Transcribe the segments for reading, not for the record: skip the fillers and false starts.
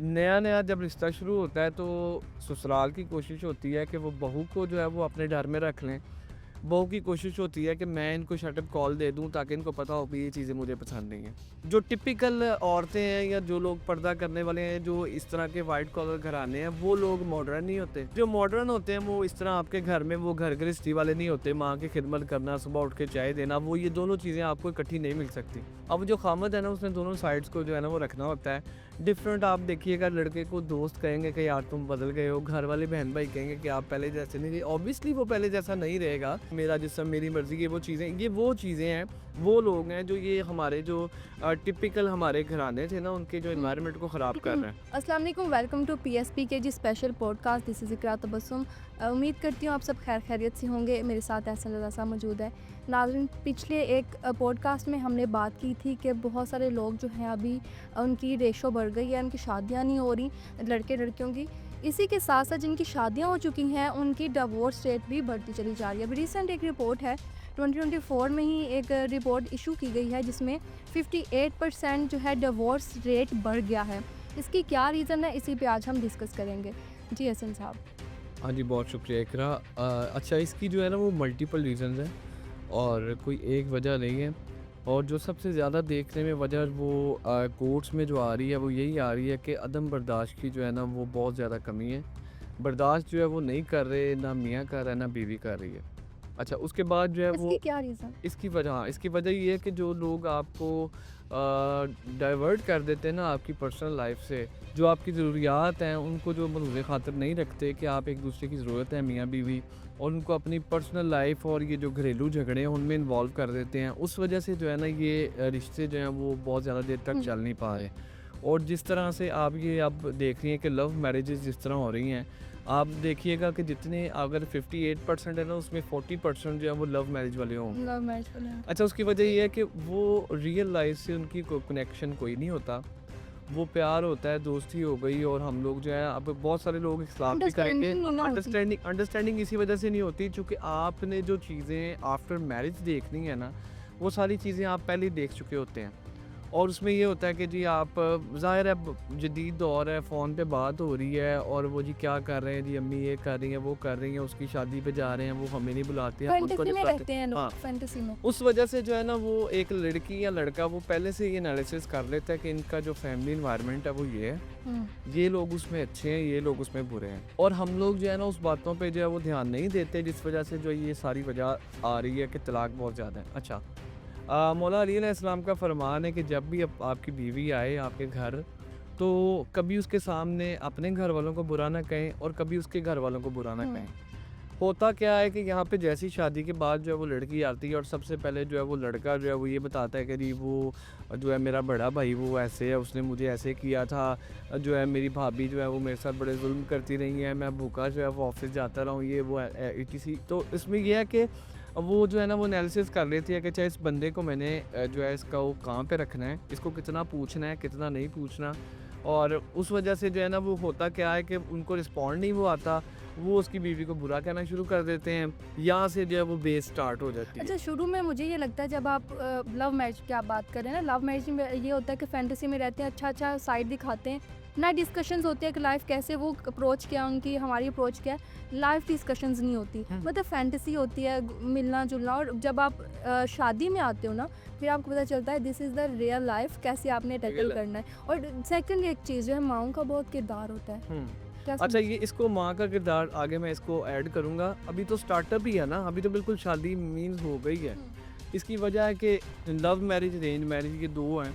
नया नया जब रिश्ता शुरू होता है तो ससुराल की कोशिश होती है कि वो बहू को जो है वो अपने डर में रख लें। बहू की कोशिश होती है कि मैं इनको शटअप कॉल दे दूं ताकि इनको पता हो कि ये चीज़ें मुझे पसंद नहीं हैं। जो टिपिकल औरतें हैं या जो लोग पर्दा करने वाले हैं, जो इस तरह के वाइट कॉलर घराने हैं, वो लोग मॉडर्न नहीं होते। जो मॉडर्न होते हैं वो इस तरह आपके घर में वो घर गृहस्थी वाले नहीं होते। माँ की खिदमत करना, सुबह उठ के चाय देना, वो ये दोनों चीज़ें आपको इकट्ठी नहीं मिल सकती। अब जो खामद है ना, उसने दोनों साइड्स को जो है ना वो रखना होता है। डिफरेंट आप देखिएगा, लड़के को दोस्त कहेंगे कि यार तुम बदल गए हो, घर वाले बहन भाई कहेंगे कि आप पहले जैसे नहीं रहे। ऑब्वियसली वो पहले जैसा नहीं रहेगा। मेरा जिस्म मेरी मर्जी, ये वो चीज़ें हैं, वो लोग हैं जो ये हमारे जो टिपिकल हमारे घराने थे ना, उनके जो इन्वायरमेंट को ख़राब कर रहे हैं। अस्सलाम वालेकुम, वेलकम टू पीएसपी के जी स्पेशल पॉडकास्ट। दिस इज़ इकरा तबस्सुम। उम्मीद करती हूँ आप सब खैर खैरियत से होंगे। मेरे साथ एहसन रज़ा साहब मौजूद है। नाज़रीन, पिछले एक पॉडकास्ट में हमने बात की थी कि बहुत सारे लोग जो हैं अभी उनकी रेशो बढ़ गई है, उनकी शादियाँ नहीं हो रही लड़के लड़कियों की। इसी के साथ साथ जिनकी शादियाँ हो चुकी हैं उनकी डिवोर्स रेट भी बढ़ती चली जा रही है। अभी रिसेंट एक रिपोर्ट है, 2024 में ही एक रिपोर्ट इशू की गई है जिसमें 58% जो है डिवोर्स रेट बढ़ गया है। इसकी क्या रीज़न है, इसी पे आज हम डिस्कस करेंगे। जी हसन साहब। हाँ जी, बहुत शुक्रिया इकरा। अच्छा, इसकी जो है ना वो मल्टीपल रीज़न्स हैं और कोई एक वजह नहीं है। और जो सबसे ज़्यादा देखने में वजह वो कोर्ट्स में जो आ रही है वो यही आ रही है कि अदम बर्दाश्त की जो है ना वो बहुत ज़्यादा कमी है। बर्दाश्त जो है वो नहीं कर रहे, ना मियाँ कर रहा है, ना बीवी कर रही है। अच्छा, उसके बाद जो है वो इसकी क्या रीज़न? इसकी वजह ये है कि जो लोग आपको डाइवर्ट कर देते हैं ना आपकी पर्सनल लाइफ से, जो आपकी ज़रूरियात हैं उनको जो मलूज़ ख़ातिर नहीं रखते कि आप एक दूसरे की ज़रूरत है मियाँ बीवी, और उनको अपनी पर्सनल लाइफ और ये जो घरेलू झगड़े हैं उनमें इन्वॉल्व कर देते हैं। उस वजह से जो है ना ये रिश्ते जो हैं वो बहुत ज़्यादा देर तक चल नहीं पा रहे। और जिस तरह से आप ये अब देख रही हैं कि लव मैरिजेज़ जिस तरह हो रही हैं, आप देखिएगा कि जितने अगर 58% है ना, उसमें 40% जो है वो लव मैरिज वाले होंगे। लव मैरिज वाला है। अच्छा, उसकी वजह ये है कि वो रियल लाइफ से उनकी कोई कनेक्शन कोई नहीं होता। वो प्यार होता है, दोस्ती हो गई, और हम लोग जो है अब बहुत सारे लोग इख्तिलाफ़ भी करेंगे। अंडरस्टैंडिंग नहीं ना होती। अंडरस्टैंडिंग इसी वजह से नहीं होती चूँकि आपने जो चीज़ें आफ्टर मैरिज देखनी है ना, वो सारी चीज़ें आप पहले ही देख चुके होते हैं। और उसमें ये होता है कि जी आप ज़ाहिर है अब जदीद दौर है, फ़ोन पे बात हो रही है और वो जी क्या कर रहे हैं, जी अम्मी ये कर रही हैं, वो कर रही हैं, उसकी शादी पे जा रहे हैं, वो हमें नहीं बुलाते हैं, हम उनको फैंटेसी नहीं में बुलाते। रहते हैं लोग, हाँ, फैंटेसी में। उस वजह से जो है ना वो एक लड़की या लड़का वो पहले से ये एनालिसिस कर लेता है कि इनका जो फैमिली इन्वायरमेंट है वो ये है, ये लोग उसमें अच्छे हैं, ये लोग उसमें बुरे हैं। और हम लोग जो है ना उस बातों पे जो है वो ध्यान नहीं देते, जिस वजह से जो ये सारी वजह आ रही है कि तलाक बहुत ज़्यादा है। अच्छा, मौला अली अलैहिस्सलाम का फरमान है कि जब भी आपकी बीवी आए आपके घर, तो कभी उसके सामने अपने घर वालों को बुरा ना कहें और कभी उसके घर वालों को बुरा ना कहें। होता क्या है कि यहाँ पे जैसी शादी के बाद जो है वो लड़की आती है और सबसे पहले जो है वो लड़का जो है वो ये बताता है कि जी वो जो है मेरा बड़ा भाई वो ऐसे है, उसने मुझे ऐसे किया था, जो है मेरी भाभी जो है वो मेरे साथ बड़े जुल्म करती रही है, मैं भूखा जो है वो ऑफिस जाता रहा हूँ, ये वो इटीसी। तो इसमें यह है कि वो जो है ना वो एनालिसिस कर लेती है कि चाहे इस बंदे को मैंने जो है इसका वो कहाँ पे रखना है, इसको कितना पूछना है, कितना नहीं पूछना। और उस वजह से जो है ना वो होता क्या है कि उनको रिस्पॉन्ड नहीं वो आता, वो उसकी बीवी को बुरा कहना शुरू कर देते हैं। यहाँ से जो है वो बेस स्टार्ट हो जाती है। अच्छा, शुरू में मुझे ये लगता है जब आप लव मैरिज की आप बात कर रहे हैं ना, लव मैरिज में ये होता है कि फैंटेसी में रहते हैं, अच्छा अच्छा साइड दिखाते हैं, ना डिस्कशंस होते हैं कि लाइफ कैसे, वो अप्रोच क्या उनकी, हमारी अप्रोच क्या है। लाइफ डिस्कशंस नहीं होती, मतलब फैंटेसी होती है, मिलना जुलना। और जब आप शादी में आते हो ना, फिर आपको पता चलता है this is the real life, कैसे आपने टैकल करना है। और सेकंड एक चीज़ जो है, माँओं का बहुत किरदार होता है। क्या अच्छा, ये इसको माँ का किरदार आगे मैं इसको ऐड करूँगा। अभी तो स्टार्टअप ही है ना, अभी तो बिल्कुल शादी मीन्स हो गई है। इसकी वजह है कि लव मैरिज, अरेंज मैरिज, ये दो हैं।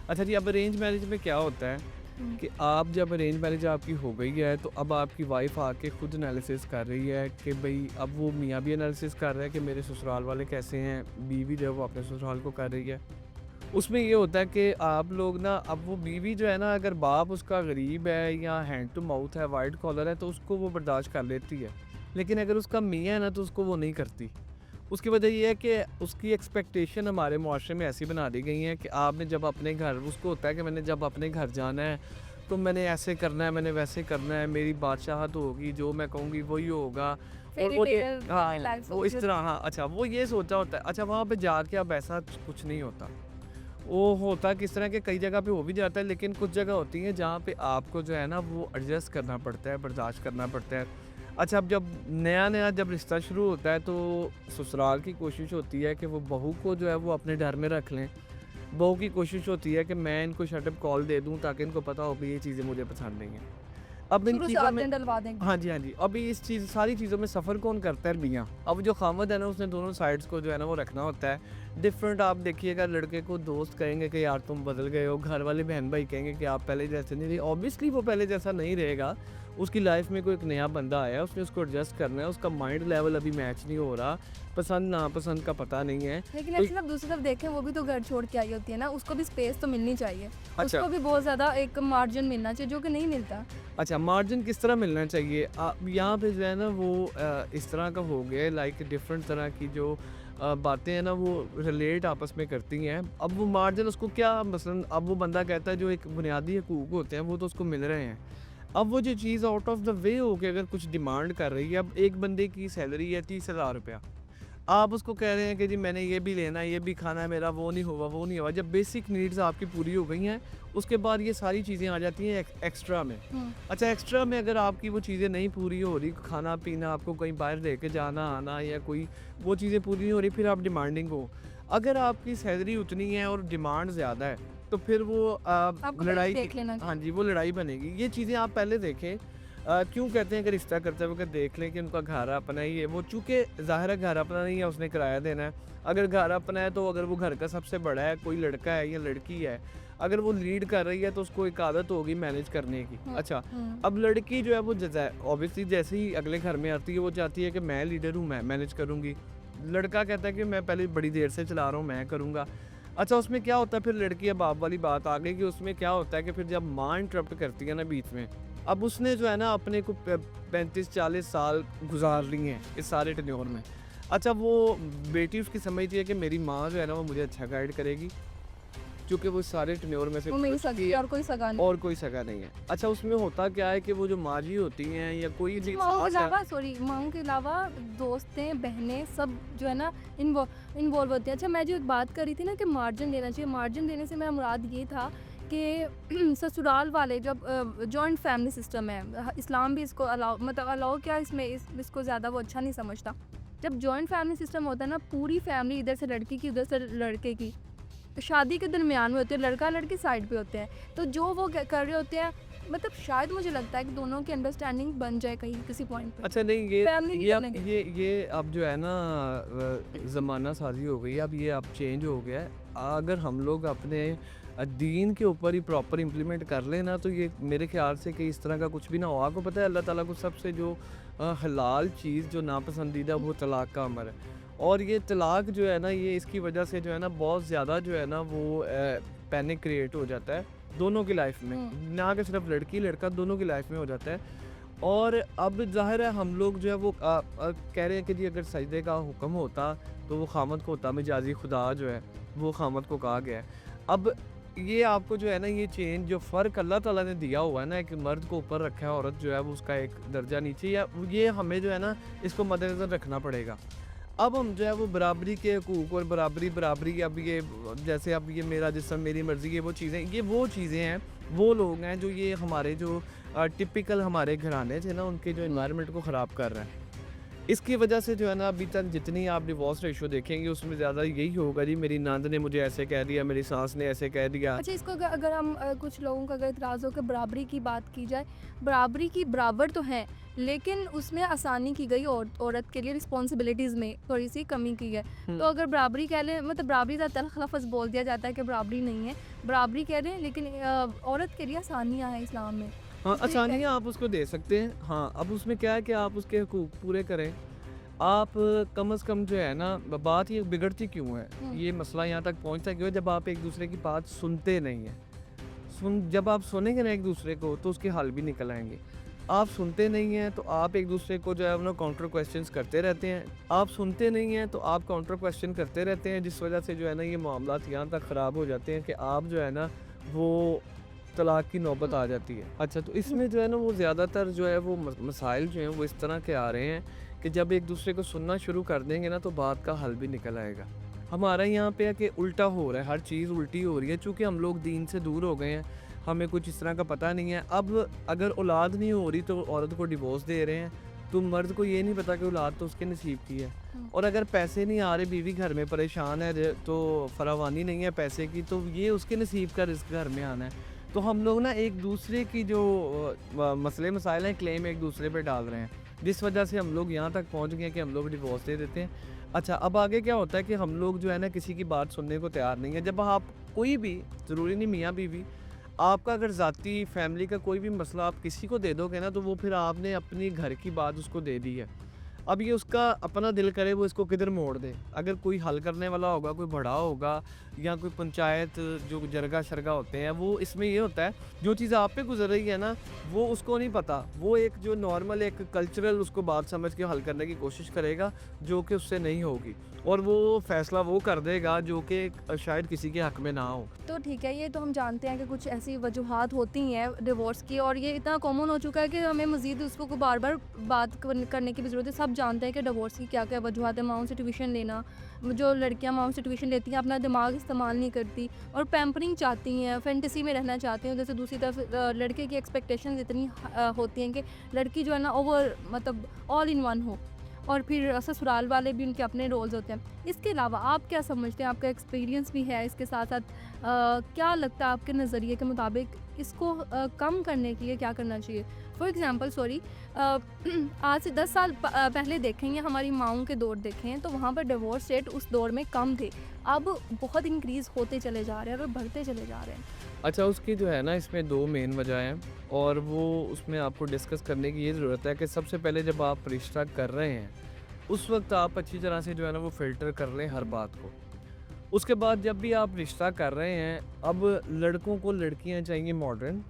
अच्छा जी, अब अरेंज मैरिज में क्या होता है कि आप जब अरेंज मैरिज आपकी हो गई है तो अब आपकी वाइफ आके खुद एनालिसिस कर रही है कि भाई, अब वो मियाँ भी एनालिसिस कर रहा है कि मेरे ससुराल वाले कैसे हैं, बीवी जो है वो अपने ससुराल को कर रही है। उसमें ये होता है कि आप लोग ना, अब वो बीवी जो है ना, अगर बाप उसका गरीब है या हैंड टू माउथ है, वाइट कॉलर है, तो उसको वो बर्दाश्त कर लेती है। लेकिन अगर उसका मियाँ है ना तो उसको वो नहीं करती। उसकी वजह ये है कि उसकी एक्सपेक्टेशन हमारे मुआशरे में ऐसी बना दी गई है कि आपने जब अपने घर, उसको होता है कि मैंने जब अपने घर जाना है तो मैंने ऐसे करना है, मैंने वैसे करना है, मेरी बादशाहत होगी, जो मैं कहूँगी वही होगा। और फेरी वो टेल हाँ, लाइफ वो इस तरह, हाँ, अच्छा वो ये सोचा होता है। अच्छा, वहाँ पे जाके अब ऐसा कुछ नहीं होता। वो होता किस तरह के कई जगह पे हो भी जाता है, लेकिन कुछ जगह होती हैं जहाँ पे आपको जो है ना वो एडजस्ट करना पड़ता है, बर्दाश्त करना पड़ता है। अच्छा, अब जब नया-नया जब रिश्ता शुरू होता है तो ससुराल की कोशिश होती है कि वो बहू को जो है वो अपने घर में रख लें। बहू की कोशिश होती है कि मैं इनको शट अप कॉल दे दूँ ताकि इनको पता हो कि ये चीज़ें मुझे पसंद नहीं हैं। अब इन शुरू से चीज़ों में आदतें डलवा देंगे। हाँ जी, हाँ जी। अभी इस चीज़ सारी चीज़ों में सफ़र कौन करता है? मियाँ। अब जो ख़ावंद है ना उसने दोनों साइड्स को जो है ना वो रखना होता है। डिफरेंट आप देखिएगा, लड़के को दोस्त कहेंगे कि यार तुम बदल गए हो, घर वाले बहन-भाई कहेंगे कि आप पहले जैसे नहीं रहे। ऑब्वियसली वो पहले जैसा नहीं रहेगा। उसकी लाइफ़ में कोई एक नया बंदा आया है, उसने उसको एडजस्ट करना है, उसका माइंड लेवल अभी मैच नहीं हो रहा, पसंद-नापसंद का पता नहीं है। लेकिन तो एक्चुअली आप दूसरी तरफ देखें, वो भी तो घर छोड़ के आई होती है ना, उसको भी स्पेस तो मिलनी चाहिए। अच्छा। उसको भी बहुत ज़्यादा एक मार्जिन मिलना चाहिए, जो कि नहीं मिलता। अच्छा, मार्जिन किस तरह मिलना चाहिए? यहाँ पे जो है ना वो इस तरह का हो गया है, लाइक डिफरेंट तरह की जो बातें हैं ना वो रिलेट आपस में करती हैं। अब वो मार्जिन उसको क्या, मसलन अब वो बंदा कहता है जो एक बुनियादी हकूक़ होते हैं वो तो उसको मिल रहे हैं। अब वो जो चीज़ आउट ऑफ द वे हो के अगर कुछ डिमांड कर रही है, अब एक बंदे की सैलरी है 30,000 रुपया। आप उसको कह रहे हैं कि जी मैंने ये भी लेना है, ये भी खाना है, मेरा वो नहीं हुआ, वो नहीं हुआ। जब बेसिक नीड्स आपकी पूरी हो गई हैं, उसके बाद ये सारी चीज़ें आ जाती हैं एक्स्ट्रा में। अच्छा, एक्स्ट्रा में अगर आपकी वो चीज़ें नहीं पूरी हो रही, खाना-पीना, आपको कहीं बाहर लेके जाना आना या कोई वो चीज़ें पूरी नहीं हो रही, फिर आप डिमांडिंग हो। अगर आपकी सैलरी उतनी है और डिमांड ज़्यादा है, तो फिर वो आपको लड़ाई देख लेना। हाँ जी, वो लड़ाई बनेगी। ये चीज़ें आप पहले देखें। क्यों कहते हैं कि रिश्ता करते वक़्त देख लें कि उनका घर अपना ही है। वो चूँकि ज़ाहिर है घर अपना नहीं है, उसने किराया देना है। अगर घर अपना है तो अगर वो घर का सबसे बड़ा है, कोई लड़का है या लड़की है, अगर वो लीड कर रही है तो उसको एक आदत होगी मैनेज करने की। अच्छा, अब लड़की जो है वो ऑब्वियसली जैसे ही अगले घर में आती है वो चाहती है कि मैं लीडर हूँ, मैं मैनेज करूँगी। लड़का कहता है कि मैं पहले बड़ी देर से चला रहा हूँ, मैं करूँगा। अच्छा, उसमें क्या होता है फिर, लड़की या बाप वाली बात आ गई कि उसमें क्या होता है कि फिर जब माँ इंटरप्ट करती है ना बीच में, अब उसने जो है ना अपने को 35-40 साल गुजार लिए हैं इस सारे टेन्योर में। अच्छा, वो बेटी उसकी समझती है कि मेरी माँ जो है ना वो मुझे अच्छा गाइड करेगी, क्योंकि वो सारे टेन्योर में से वो मेरी गुजर चुकी सगी है और कोई सगा नहीं। और कोई सगा नहीं है। अच्छा, उसमें होता क्या है कि वो जो माँ जी होती हैं या कोई भी माँओं के सास है, अलावा माँओं के अलावा दोस्तें, बहनें सब जो है ना इन्वॉल्व होती हैं। अच्छा, मैं जो एक बात कर रही थी ना कि मार्जिन देना चाहिए, मार्जिन देने से मेरा मुराद ये था कि ससुराल वाले जब जॉइंट फैमिली सिस्टम है, इस्लाम भी इसको अलाउ क्या इसमें इसको ज़्यादा वो अच्छा नहीं समझता। जब जॉइंट फैमिली सिस्टम होता है ना, पूरी फैमिली इधर से लड़की की उधर से लड़के की, तो शादी के दरमियान में होती है, लड़का लड़की साइड पे होते हैं, तो जो वो कर रहे होते हैं, मतलब शायद मुझे लगता है कि दोनों की अंडरस्टैंडिंग बन जाए कहीं किसी पॉइंट पे। अच्छा नहीं, ये फैमिली नहीं ये अब बनेगी। ये अब जो है ना ज़माना साज़ी हो गई है, अब ये अब चेंज हो गया है। अगर हम लोग अपने दीन के ऊपर ही प्रॉपर इम्प्लीमेंट कर लें ना, तो ये मेरे ख़्याल से कि इस तरह का कुछ भी ना हो। आपको पता है अल्लाह ताला को सबसे जो हलाल चीज़ जो नापसंदीदा वो तलाक का अमर है। और ये तलाक जो है ना, ये इसकी वजह से जो है ना बहुत ज़्यादा जो है ना वो पैनिक क्रिएट हो जाता है दोनों की लाइफ में, ना कि सिर्फ लड़की लड़का, दोनों की लाइफ में हो जाता है। और अब ज़ाहिर है हम लोग जो है वो कह रहे हैं कि जी अगर सजदे का हुक्म होता तो वो खामद को होता, मिजाजी खुदा जो है वो खामद को कहा गया है। अब ये आपको जो है ना ये चेंज जो फ़र्क अल्लाह ताला ने दिया हुआ है ना, एक मर्द को ऊपर रखा है, औरत जो है वो उसका एक दर्जा नीचे, या ये हमें जो है ना इसको मद्देनज़र रखना पड़ेगा। अब हम जो है वो बराबरी के हकूक़ और बराबरी अब ये जैसे अब ये मेरा जिस्म मेरी मर्ज़ी, ये वो चीज़ें हैं, वो लोग हैं जो ये हमारे जो टिपिकल हमारे घराने थे ना उनके जो एनवायरनमेंट को ख़राब कर रहे हैं। इसकी वजह से जो है ना अभी तक जितनी आप डिवोर्स रेशो देखेंगे उसमें ज़्यादा यही होगा, जी मेरी नंद ने मुझे ऐसे कह दिया, मेरी सास ने ऐसे कह दिया। अच्छा, इसको अगर हम कुछ लोगों का अगर इतराज़ हो कि बराबरी की बात की जाए, बराबरी की बराबर तो है, लेकिन उसमें आसानी की गई औरत के लिए, रिस्पॉन्सिबिलिटीज़ में थोड़ी सी कमी की है। तो अगर बराबरी कह लें, मतलब बराबरी का तल्ख़ लफ़्ज़ बोल दिया जाता है कि बराबरी नहीं है, बराबरी कह रहे हैं, लेकिन औरत के लिए आसानियाँ हैं इस्लाम में। हाँ, इसलिए आसानियाँ आप उसको दे सकते हैं। हाँ, अब उसमें क्या है कि आप उसके हकूक़ पूरे करें। आप कम से कम जो है ना, बात ये बिगड़ती क्यों है, ये मसला यहाँ तक पहुँचता क्यों है, जब आप एक दूसरे की बात सुनते नहीं हैं। जब आप सुनेंगे ना एक दूसरे को तो उसके हल भी निकल आएंगे। आप सुनते नहीं हैं तो आप एक दूसरे को जो है ना काउंटर क्वेश्चंस करते रहते हैं। आप सुनते नहीं हैं तो आप काउंटर क्वेश्चन करते रहते हैं, जिस वजह से जो है ना ये मामलात यहाँ तक ख़राब हो जाते हैं कि आप जो है ना वो तलाक की नौबत आ जाती है। अच्छा, तो इसमें जो है ना वो ज़्यादातर जो है वो मसाइल जो हैं वो इस तरह के आ रहे हैं कि जब एक दूसरे को सुनना शुरू कर देंगे ना तो बात का हल भी निकल आएगा। हमारा यहाँ पे है कि उल्टा हो रहा है, हर चीज़ उल्टी हो रही है, चूँकि हम लोग दीन से दूर हो गए हैं, हमें कुछ इस तरह का पता नहीं है। अब अगर औलाद नहीं हो रही तो औरत को डिवोर्स दे रहे हैं, तो मर्द को ये नहीं पता कि औलाद तो उसके नसीब की है। और अगर पैसे नहीं आ रहे, बीवी घर में परेशान है, तो फरावानी नहीं है पैसे की, तो ये उसके नसीब का रिस्क घर में आना है। तो हम लोग ना एक दूसरे की जो मसले मसाइल हैं, क्लेम एक दूसरे पे डाल रहे हैं, जिस वजह से हम लोग यहाँ तक पहुँच गए हैं कि हम लोग डिवोर्स दे देते हैं। अच्छा, अब आगे क्या होता है कि हम लोग जो है ना किसी की बात सुनने को तैयार नहीं है। जब आप कोई भी, ज़रूरी नहीं मियाँ बीवी, आपका अगर ज़ाती फैमिली का कोई भी मसला आप किसी को दे दोगे ना, तो वो फिर आपने अपनी घर की बात उसको दे दी है। अब ये उसका अपना दिल करे वो इसको किधर मोड़ दे। अगर कोई हल करने वाला होगा, कोई बड़ा होगा या कोई पंचायत जो जरगा शरगा होते हैं, वो इसमें ये होता है जो चीज़ आप पे गुजर रही है ना, वो उसको नहीं पता। वो एक जो नॉर्मल एक कल्चरल उसको बात समझ के हल करने की कोशिश करेगा, जो कि उससे नहीं होगी, और वो फ़ैसला वो कर देगा जो कि शायद किसी के हक़ में ना हो। तो ठीक है, ये तो हम जानते हैं कि कुछ ऐसी वजूहात होती हैं डिवोर्स की, और ये इतना कॉमन हो चुका है कि हमें मज़ीद उसको को बार बार बात करने की भी ज़रूरत है। सब जानते हैं कि डिवोर्स की क्या क्या वजूहात है। माँओं से ट्यूशन लेना, जो लड़कियां माँओं से ट्यूशन लेती हैं अपना दिमाग इस्तेमाल नहीं करती और पैम्परिंग चाहती हैं, फैंटेसी में रहना चाहती हैं। जैसे दूसरी तरफ लड़के की एक्सपेक्टेशंस इतनी होती हैं कि लड़की जो है ना ओवर मतलब ऑल इन वन हो, और फिर ससुराल वाले भी उनके अपने रोल्स होते हैं। इसके अलावा आप क्या समझते हैं, आपका एक्सपीरियंस भी है इसके साथ साथ, क्या लगता है आपके नज़रिए के मुताबिक इसको कम करने के लिए क्या करना चाहिए? फॉर एग्ज़ाम्पल आज से 10 साल पहले देखेंगे, हमारी माँओं के दौर देखें तो वहाँ पर डिवोर्स रेट उस दौर में कम थे, अब बहुत इंक्रीज़ होते चले जा रहे हैं और बढ़ते चले जा रहे हैं। अच्छा, उसकी जो है ना इसमें 2 मेन वजह हैं, और वो उसमें आपको डिस्कस करने की ये ज़रूरत है कि सबसे पहले जब आप रिश्ता कर रहे हैं, उस वक्त आप अच्छी तरह से जो है ना वो फ़िल्टर कर लें हर बात को। उसके बाद जब भी आप रिश्ता कर रहे हैं, अब लड़कों को लड़कियां चाहिए मॉडर्न,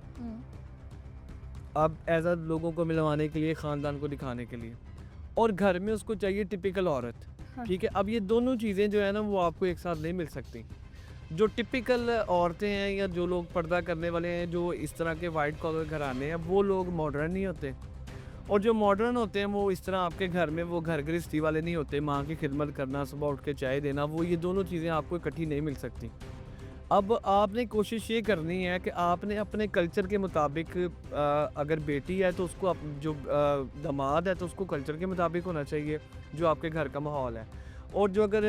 अब एज अ लोगों को मिलवाने के लिए, ख़ानदान को दिखाने के लिए, और घर में उसको चाहिए टिपिकल औरत। हाँ। ठीक है, अब ये दोनों चीज़ें जो है ना वो आपको एक साथ नहीं मिल सकती। जो टिपिकल औरतें हैं या जो लोग पर्दा करने वाले हैं, जो इस तरह के वाइट कॉलर घराने हैं, वो लोग मॉडर्न नहीं होते, और जो मॉडर्न होते हैं वो इस तरह आपके घर में वो घर गृहस्थी वाले नहीं होते। माँ की खिदमत करना, सुबह उठ के चाय देना, वो ये दोनों चीज़ें आपको इकट्ठी नहीं मिल सकती। अब आपने कोशिश ये करनी है कि आपने अपने कल्चर के मुताबिक, अगर बेटी है तो उसको जो दामाद है तो उसको कल्चर के मुताबिक होना चाहिए जो आपके घर का माहौल है, और जो अगर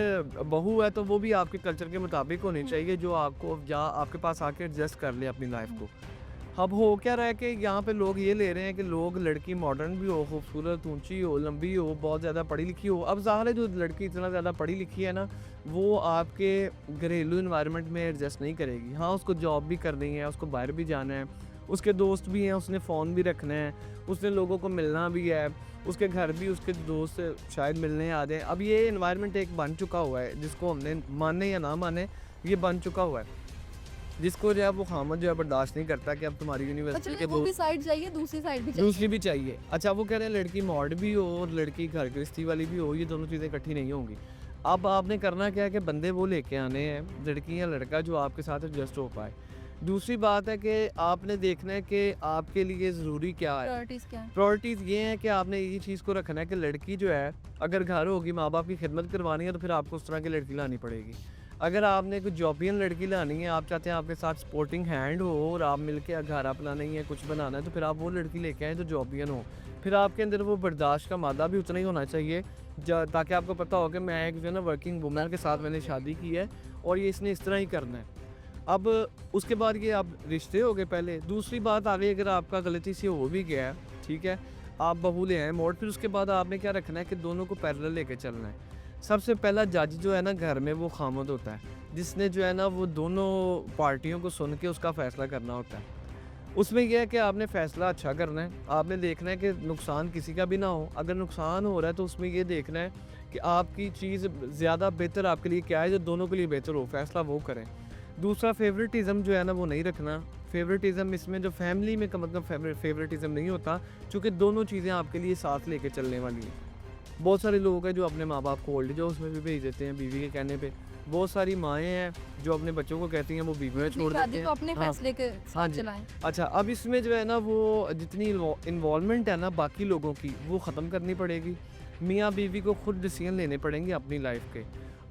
बहू है तो वो भी आपके कल्चर के मुताबिक होनी चाहिए, जो आपको जहाँ आपके पास आके एडजस्ट कर ले अपनी लाइफ को। अब हो क्या रहा है कि यहाँ पे लोग ये ले रहे हैं कि लोग लड़की मॉडर्न भी हो, खूबसूरत, ऊंची हो, लंबी हो, बहुत ज़्यादा पढ़ी लिखी हो। अब ज़ाहिर है जो लड़की इतना ज़्यादा पढ़ी लिखी है ना, वो आपके घरेलू इन्वायरमेंट में एडजस्ट नहीं करेगी। हाँ, उसको जॉब भी करनी है, उसको बाहर भी जाना है, उसके दोस्त भी हैं, उसने फ़ोन भी रखना है, उसने लोगों को मिलना भी है, उसके घर भी उसके दोस्त शायद मिलने आ जाएँ। अब ये इन्वायरमेंट एक बन चुका हुआ है, जिसको हमने माने या ना माने, ये बन चुका हुआ है, जिसको जो है वो खामद जो है बर्दाश्त नहीं करता कि अब तुम्हारी यूनिवर्सिटी के वो भी साइड चाहिए, दूसरी साइड भी चाहिए। दूसरी भी चाहिए। अच्छा, वो कह रहे हैं लड़की मॉड भी हो और लड़की घर गृहस्थी वाली भी हो, ये दोनों चीज़ें इकट्ठी नहीं होंगी। अब आपने करना क्या है कि बंदे वो लेके आने हैं, लड़की या लड़का, जो आपके साथ एडजस्ट हो पाए। दूसरी बात है कि आपने देखना है कि आपके लिए ज़रूरी क्या है। प्रायोरिटीज़ क्या है? प्रायोरिटीज़ ये हैं कि आपने ये चीज़ को रखना है कि लड़की जो है, अगर घर होगी, माँ बाप की खिदमत करवानी है, तो फिर आपको उस तरह की लड़की लानी पड़ेगी। अगर आपने कोई जॉबियन लड़की लानी है, आप चाहते हैं आपके साथ सपोर्टिंग हैंड हो और आप मिलके घर अपना नहीं है कुछ बनाना है, तो फिर आप वो लड़की लेके आएँ जो जॉबियन हो। फिर आपके अंदर वो बर्दाश्त का मादा भी उतना ही होना चाहिए, ताकि आपको पता हो कि मैं एक जो है ना वर्किंग वुमन के साथ मैंने शादी की है और ये इसने इस तरह ही करना है। अब उसके बाद ये आप रिश्ते हो गए पहले। दूसरी बात आ गई, अगर आपका गलती से हो भी गया है, ठीक है, आप बहू ले आए मोड़, फिर उसके बाद आपने क्या रखना है कि दोनों को पैरेलल लेके चलना है। सबसे पहला जज जो है ना घर में, वो खामद होता है, जिसने जो है ना वो दोनों पार्टियों को सुन के उसका फ़ैसला करना होता है। उसमें यह है कि आपने फ़ैसला अच्छा करना है, आपने देखना है कि नुकसान किसी का भी ना हो। अगर नुकसान हो रहा है तो उसमें ये देखना है कि आपकी चीज़ ज़्यादा बेहतर आपके लिए क्या है, जो दोनों के लिए बेहतर हो, फ़ैसला वो करें। दूसरा, फेवरेटिज़म जो है ना वो नहीं रखना। फेवरेटिज़म इसमें जो फैमिली में का मतलब फेवरेटिज़म नहीं होता, चूँकि दोनों चीज़ें आपके लिए साथ लेके चलने वाली हैं। बहुत सारे लोग हैं जो अपने माँ बाप को ओल्ड एज उसमें भी भेज देते हैं बीवी के कहने पे। बहुत सारी माएँ हैं जो अपने बच्चों को कहती हैं वो बीवी में छोड़ देते हैं। तो अपने हाँ, फैसले के हाँ साथ जी। चलाएं। अच्छा, अब इसमें जो है ना वो जितनी इन्वॉल्वमेंट है ना बाकी लोगों की, वो ख़त्म करनी पड़ेगी। मियाँ बीवी को खुद डिसीजन लेने पड़ेंगे अपनी लाइफ के।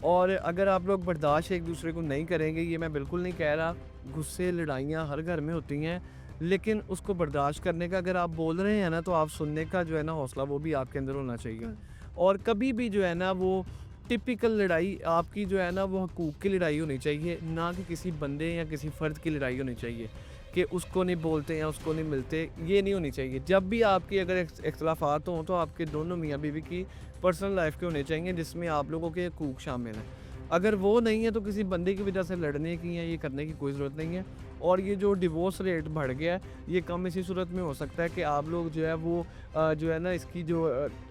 और अगर आप लोग बर्दाश्त एक दूसरे को नहीं करेंगे, ये मैं बिल्कुल नहीं कह रहा, गुस्से लड़ाइयाँ हर घर में होती हैं, लेकिन उसको बर्दाश्त करने का अगर आप बोल रहे हैं ना, तो आप सुनने का जो है ना हौसला वो भी आपके अंदर होना चाहिए। और कभी भी जो है ना वो टिपिकल लड़ाई आपकी जो है ना वो हकूक़ की लड़ाई होनी चाहिए, ना कि किसी बंदे या किसी फ़र्द की लड़ाई होनी चाहिए कि उसको नहीं बोलते या उसको नहीं मिलते, ये नहीं होनी चाहिए। जब भी आपकी अगर इख्तलाफ़ात हों तो आपके दोनों मियाँ बीवी की पर्सनल लाइफ़ के होने चाहिए जिसमें आप लोगों के हकूक़ शामिल हैं। अगर वो नहीं है तो किसी बंदे की वजह से लड़ने की या ये करने की कोई ज़रूरत नहीं है। और ये जो डिवोर्स रेट बढ़ गया है, ये कम इसी सूरत में हो सकता है कि आप लोग जो है वो जो है ना इसकी जो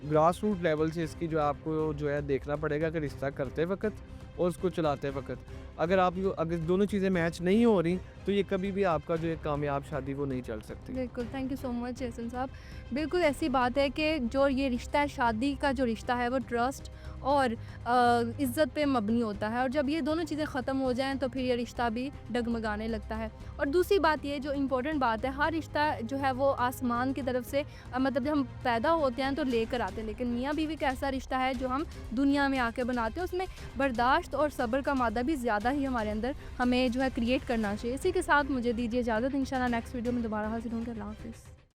ग्रास रूट लेवल से इसकी जो आपको जो है देखना पड़ेगा कि रिश्ता करते वक़्त और उसको चलाते वक़्त। अगर दोनों चीज़ें मैच नहीं हो रही तो ये कभी भी आपका जो एक कामयाब शादी वो नहीं चल सकती। बिल्कुल, thank you so much Ehsan साहब। बिल्कुल ऐसी बात है कि जो ये रिश्ता है, शादी का जो रिश्ता है वो ट्रस्ट और इज़्ज़त पे मबनी होता है, और जब ये दोनों चीज़ें ख़त्म हो जाएँ तो फिर ये रिश्ता भी डगमगाने लगता है। और दूसरी बात ये जो इम्पोर्टेंट बात है, हर रिश्ता जो है वो आसमान की तरफ से मतलब जब हम पैदा होते हैं तो लेकर आते हैं, लेकिन मियाँ बीवी का ऐसा रिश्ता है जो हम दुनिया में आके बनाते हैं, उसमें बर्दाश्त और सब्र का मादा भी ज़्यादा ही हमारे अंदर हमें जो है क्रिएट करना चाहिए। इसी के साथ मुझे दीजिए इजाज़त, इंशाल्लाह नेक्स्ट वीडियो में दोबारा हाज़िर होंगे। अल्लाह हाफ़िज़।